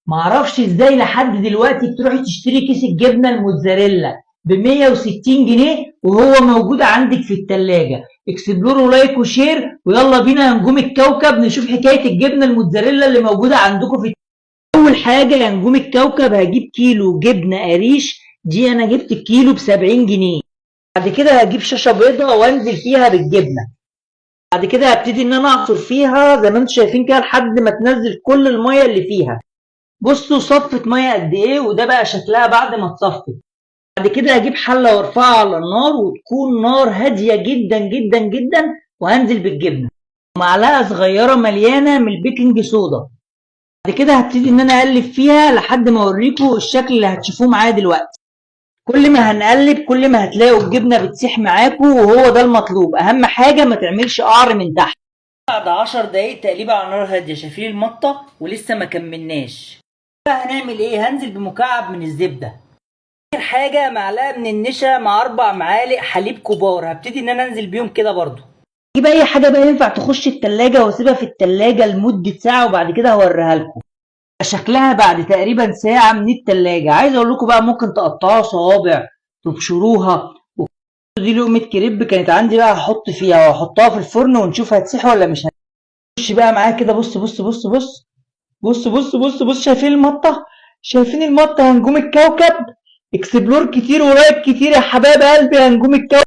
معرفش ازاي لحد دلوقتي بتروحي تشتري كيس الجبنه الموتزاريلا ب 160 جنيه وهو موجود عندك في التلاجة. اكسبلور ولايك وشير ويلا بينا يا نجوم الكوكب نشوف حكايه الجبنه الموتزاريلا اللي موجوده عندكم في. اول حاجه يا نجوم الكوكب هجيب كيلو جبنه قريش. دي انا جبت الكيلو ب 70 جنيه. بعد كده هجيب شاشه بيضه وانزل فيها بالجبنه. بعد كده هبتدي ان انا اعصر فيها زي ما انتم شايفين كده لحد ما تنزل كل الميه اللي فيها. بصوا صفت ميه قد ايه وده بقى شكلها بعد ما اتصفت. بعد كده هجيب حله وارفعها على النار وتكون نار هاديه جدا جدا جدا وهنزل بالجبنه ومعلقه صغيره مليانه من البيكنج صودا. بعد كده هبتدي ان انا اقلب فيها لحد ما اوريكم الشكل اللي هتشوفوه معايا دلوقتي. كل ما هنقلب كل ما هتلاقوا الجبنه بتسيح معاكم وهو ده المطلوب. اهم حاجه ما تعملش قعر من تحت. بعد 10 دقايق تقليبه على نار هاديه شايفين المطه ولسه ما كملناش. بقى هنعمل ايه؟ هنزل بمكعب من الزبده. اخر حاجه معلقه من النشا مع 4 معالق حليب كبار. هبتدي ان انا انزل بيهم كده برضو. جيب اي حاجه بقى ينفع تخش التلاجة واسيبها في التلاجة لمده ساعه وبعد كده هوريها لكم شكلها بعد تقريبا ساعه من التلاجة. عايز اقول لكم بقى ممكن تقطعوها صوابع تبشروها. دي لقمه كريب كانت عندي بقى هحط فيها واحطها في الفرن ونشوف هتسيح ولا مش هتسيح. خش بقى معايا كده. بص بص بص بص بص بص بص بص شايفين المطه؟ شايفين المطه يا نجوم الكوكب؟ اكسبلور كتير ولايك كتير يا حبايب قلبي يا نجوم الكوكب.